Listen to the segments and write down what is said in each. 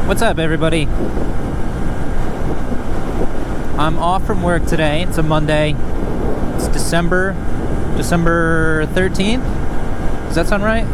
What's up, everybody? I'm off from work today. It's a Monday. It's December 13th? Does that sound right?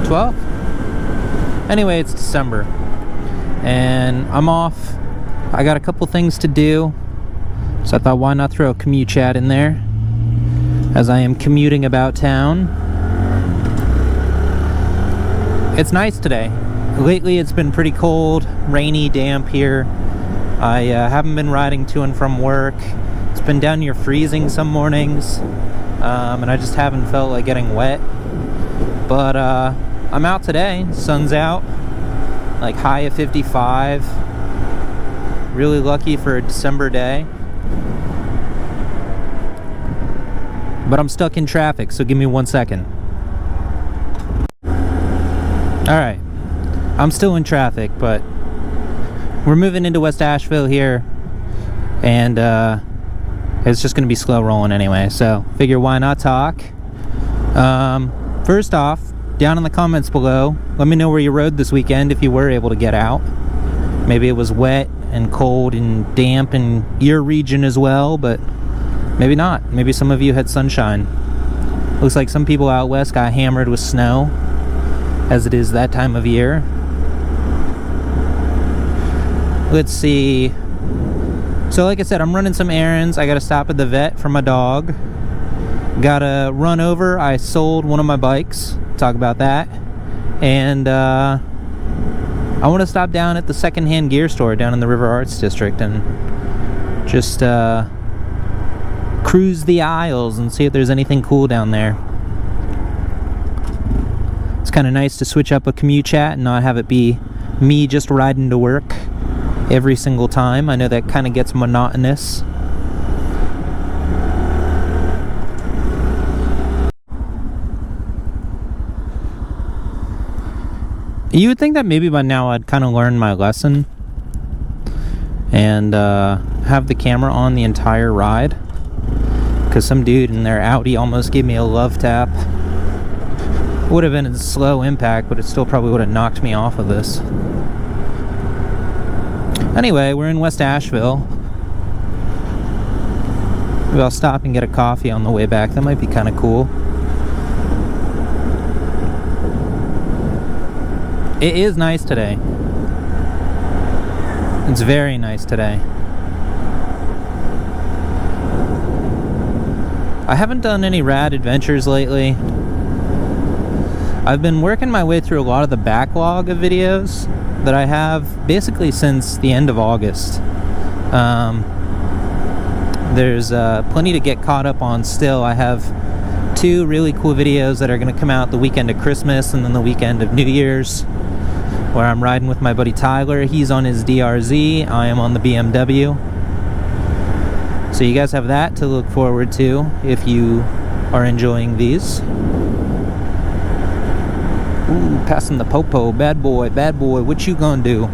12th? Anyway, it's December. And I'm off. I got a couple things to do. So I thought, why not throw a commute chat in there? As I am commuting about town. It's nice today. Lately it's been pretty cold, rainy, damp here. I haven't been riding to and from work. It's been down near freezing some mornings, and I just haven't felt like getting wet. But I'm out today, sun's out, like high of 55. Really lucky for a December day. But I'm stuck in traffic, so give me 1 second. Alright. I'm still in traffic, but we're moving into West Asheville here, and it's just going to be slow rolling anyway, so figure why not talk. First off, down in the comments below, let me know where you rode this weekend if you were able to get out. Maybe it was wet and cold and damp in your region as well, but maybe not. Maybe some of you had sunshine. Looks like some people out west got hammered with snow, as it is that time of year. Let's see. So like I said, I'm running some errands. I gotta stop at the vet for my dog. Gotta run over. I sold one of my bikes. Talk about that. And I want to stop down at the secondhand gear store down in the River Arts District and just cruise the aisles and see if there's anything cool down there. It's kind of nice to switch up a commute chat and not have it be me just riding to work every single time. I know that kind of gets monotonous. You would think that maybe by now I'd kind of learned my lesson and have the camera on the entire ride, because some dude in their Audi almost gave me a love tap. Would have been a slow impact, but it still probably would have knocked me off of this. Anyway, we're in West Asheville. Maybe I'll stop and get a coffee on the way back. That might be kind of cool. It is nice today. It's very nice today. I haven't done any rad adventures lately. I've been working my way through a lot of the backlog of videos that I have basically since the end of August. There's plenty to get caught up on still. I have 2 really cool videos that are going to come out the weekend of Christmas and then the weekend of New Year's, where I'm riding with my buddy Tyler. He's on his DRZ, I am on the BMW. So you guys have that to look forward to if you are enjoying these. Ooh, passing the popo. Bad boy, what you gonna do?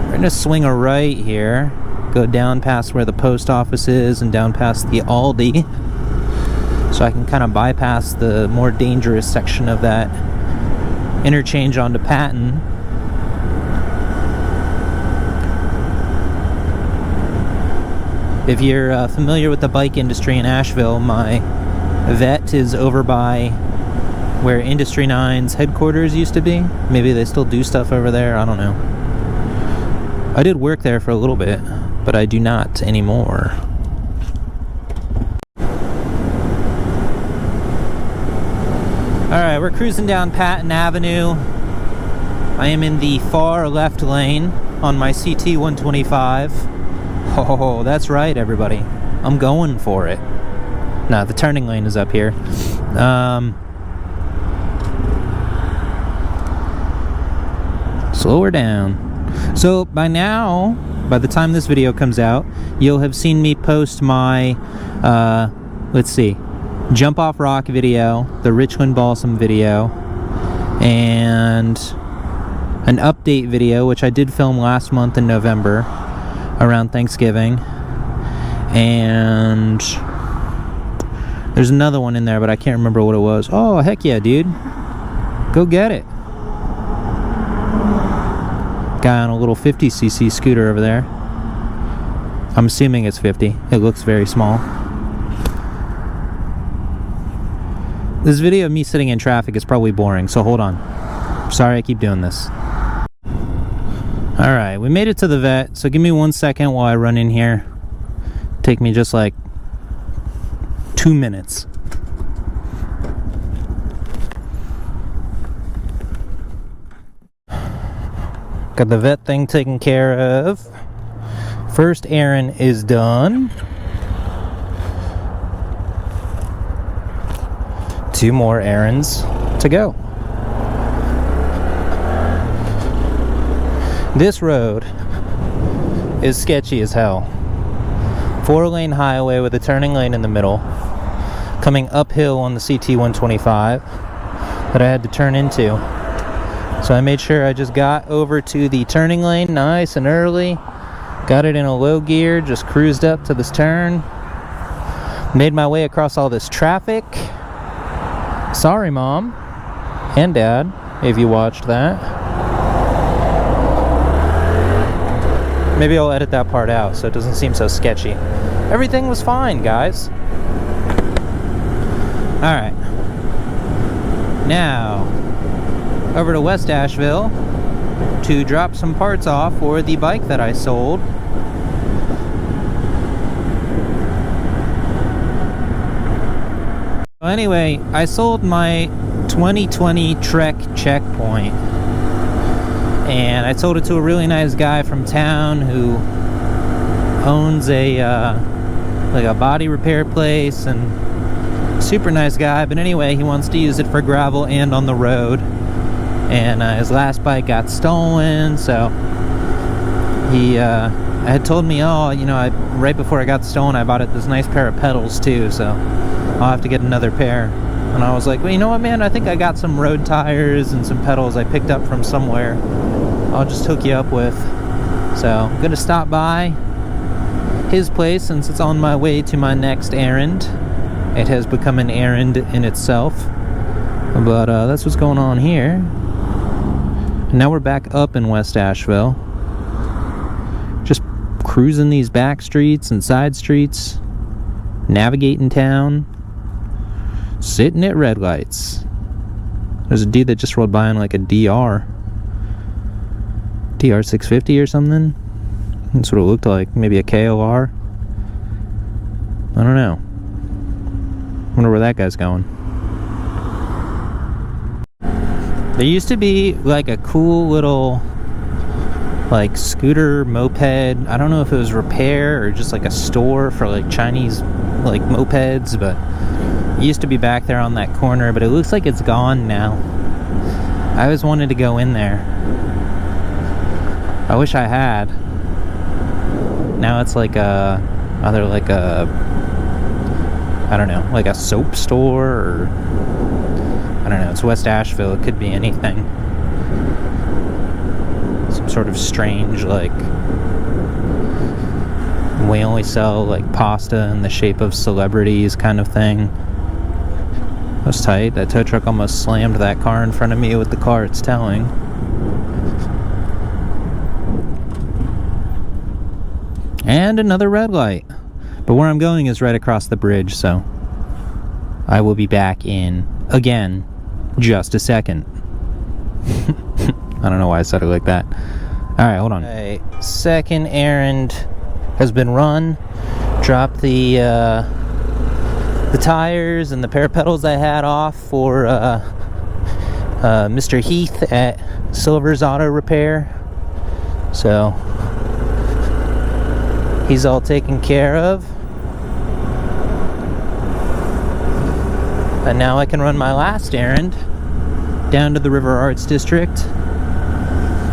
We're gonna swing a right here, go down past where the post office is and down past the Aldi, so I can kind of bypass the more dangerous section of that interchange onto Patton. If you're familiar with the bike industry in Asheville, my vet is over by where Industry 9's headquarters used to be. Maybe they still do stuff over there, I don't know. I did work there for a little bit, but I do not anymore. Alright, we're cruising down Patton Avenue. I am in the far left lane on my CT125. Oh, that's right, everybody. I'm going for it. Nah, the turning lane is up here. Slow her down. So, by now, by the time this video comes out, you'll have seen me post my, let's see, Jump Off Rock video, the Richland Balsam video, and an update video, which I did film last month in November, around Thanksgiving, and There's another one in there, but I can't remember what it was. Oh, heck yeah, dude. Go get it. Guy on a little 50cc scooter over there. I'm assuming it's 50. It looks very small. This video of me sitting in traffic is probably boring, so hold on. Sorry I keep doing this. Alright, we made it to the vet, so give me 1 second while I run in here. Take me just like 2 minutes. Got the vet thing taken care of. First errand is done. 2 more errands to go. This road is sketchy as hell. 4-lane highway with a turning lane in the middle, coming uphill on the CT125 that I had to turn into. So I made sure I just got over to the turning lane nice and early, got it in a low gear, just cruised up to this turn, made my way across all this traffic. Sorry, Mom and Dad, if you watched that. Maybe I'll edit that part out so it doesn't seem so sketchy. Everything was fine, guys. Alright. Now, over to West Asheville to drop some parts off for the bike that I sold. Anyway, I sold my 2020 Trek Checkpoint, and I sold it to a really nice guy from town who owns a like a body repair place, and super nice guy. But anyway, he wants to use it for gravel and on the road, and his last bike got stolen, so he had told me, oh, you know, right before it got stolen, I bought it this nice pair of pedals too, so I'll have to get another pair. And I was like, well, you know what, man, I think I got some road tires and some pedals I picked up from somewhere I'll just hook you up with. So I'm gonna stop by his place since it's on my way to my next errand. It has become an errand in itself, but that's what's going on here. And now we're back up in West Asheville, just cruising these back streets and side streets, navigating town, sitting at red lights. There's a dude that just rolled by in like a DR 650 or something. That's what it looked like. Maybe a KOR. I don't know. Wonder where that guy's going. There used to be like a cool little like scooter moped. I don't know if it was repair or just like a store for like Chinese like mopeds, but it used to be back there on that corner, but it looks like it's gone now. I always wanted to go in there. I wish I had. Now it's like a either like a, I don't know, like a soap store, or I don't know, it's West Asheville, it could be anything. Some sort of strange, like, we only sell like pasta in the shape of celebrities kind of thing. That was tight. That tow truck almost slammed that car in front of me with the car it's towing. And another red light. But where I'm going is right across the bridge, so I will be back in, again, just a second. I don't know why I said it like that. Alright, hold on. Okay, second errand has been run. Dropped the tires and the pair of pedals I had off for Mr. Heath at Silver's Auto Repair. So he's all taken care of. And now I can run my last errand down to the River Arts District.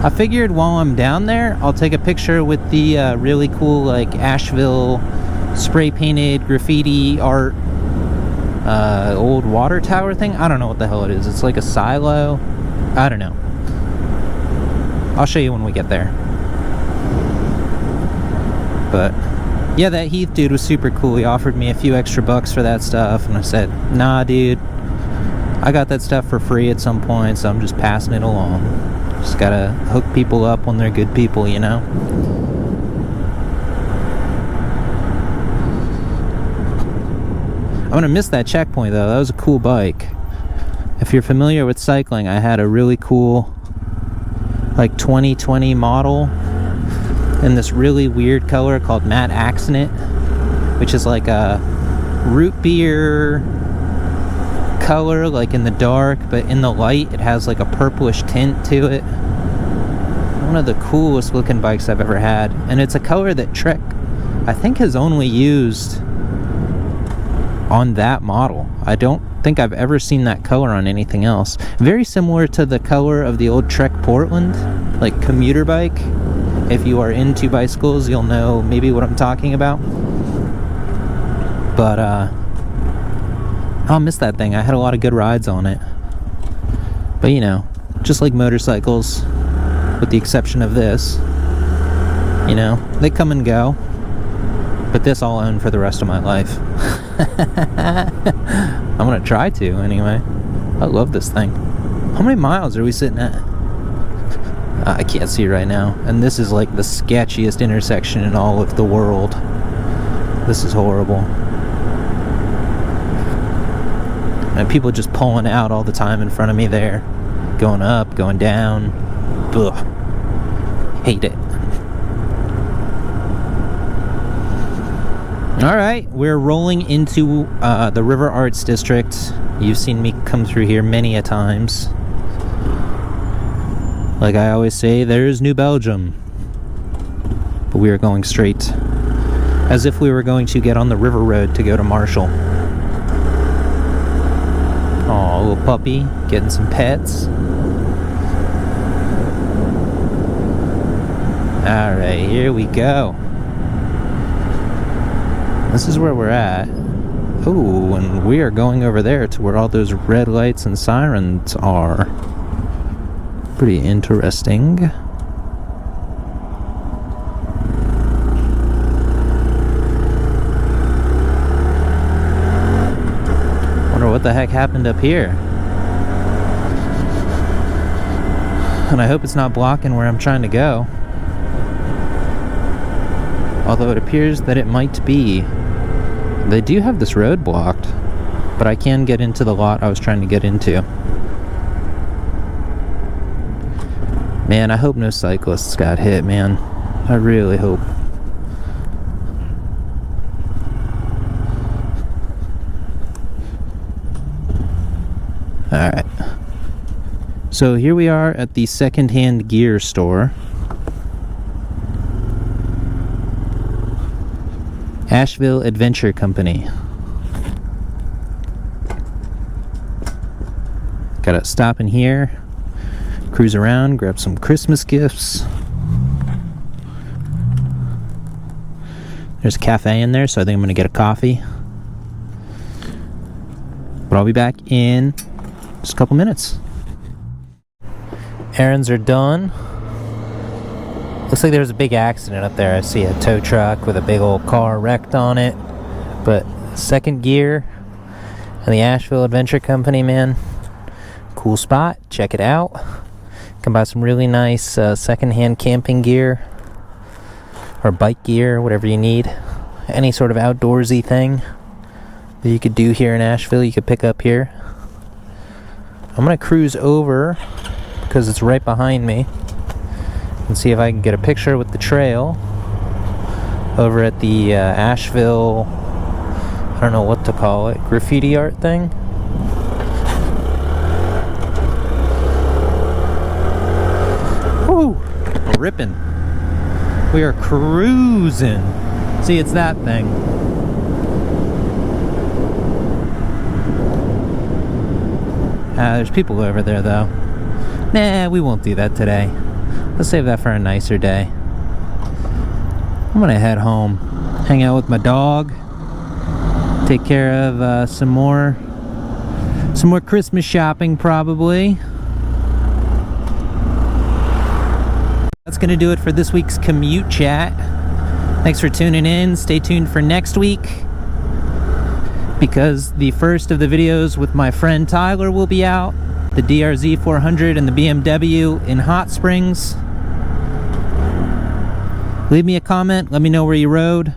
I figured while I'm down there, I'll take a picture with the really cool like Asheville spray painted graffiti art old water tower thing. I don't know what the hell it is. It's like a silo. I don't know. I'll show you when we get there. But Yeah, that Heath dude was super cool. He offered me a few extra bucks for that stuff, and I said, nah, dude, I got that stuff for free at some point, so I'm just passing it along. Just gotta hook people up when they're good people, you know? I'm gonna miss that checkpoint, though. That was a cool bike. If you're familiar with cycling, I had a really cool, like, 2020 model in this really weird color called Matte Accident, which is like a root beer color, like in the dark, but in the light it has like a purplish tint to it. One of the coolest looking bikes I've ever had, and it's a color that Trek, I think, has only used on that model. I don't think I've ever seen that color on anything else. Very similar to the color of the old Trek Portland, like commuter bike. If you are into bicycles, you'll know maybe what I'm talking about. But I'll miss that thing. I had a lot of good rides on it. But you know, just like motorcycles, with the exception of this, you know, they come and go. But this I'll own for the rest of my life. I'm gonna try to, anyway. I love this thing. How many miles are we sitting at? I can't see right now. And this is like the sketchiest intersection in all of the world. This is horrible. And people just pulling out all the time in front of me there. Going up, going down. Ugh. Hate it. Alright, we're rolling into the River Arts District. You've seen me come through here many a times. Like I always say, there's New Belgium. But we are going straight, as if we were going to get on the river road to go to Marshall. Aw, little puppy, getting some pets. Alright, here we go. This is where we're at. Oh, and we are going over there to where all those red lights and sirens are. Pretty interesting. Wonder what the heck happened up here. And I hope it's not blocking where I'm trying to go. Although it appears that it might be. They do have this road blocked, but I can get into the lot I was trying to get into. Man, I hope no cyclists got hit, man. I really hope. Alright. So here we are at the secondhand gear store. Asheville Adventure Company. Gotta stop in here. Cruise around, grab some Christmas gifts. There's a cafe in there, so I think I'm gonna get a coffee. But I'll be back in just a couple minutes. Errands are done. Looks like there was a big accident up there. I see a tow truck with a big old car wrecked on it. But second gear and the Asheville Adventure Company, man. Cool spot. Check it out. Can buy some really nice secondhand camping gear or bike gear, whatever you need. Any sort of outdoorsy thing that you could do here in Asheville, you could pick up here. I'm gonna cruise over because it's right behind me and see if I can get a picture with the trail over at the Asheville, I don't know what to call it, graffiti art thing. Ripping. We are cruising. See, it's that thing. There's people over there though. Nah, we won't do that today. Let's save that for a nicer day. I'm gonna head home, hang out with my dog, take care of some more Christmas shopping probably. That's gonna do it for this week's Commute Chat. Thanks for tuning in. Stay tuned for next week, because the first of the videos with my friend Tyler will be out. The DRZ 400 and the BMW in Hot Springs. Leave me a comment. Let me know where you rode.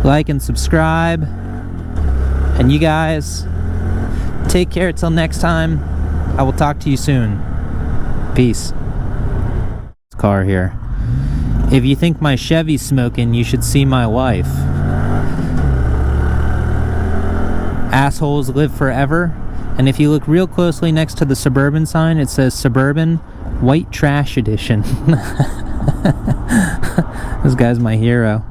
Like and subscribe. And you guys, take care till next time. I will talk to you soon. Peace. Car here. If you think my Chevy's smoking, you should see my wife. Assholes live forever. And if you look real closely next to the Suburban sign, it says Suburban White Trash Edition. This guy's my hero.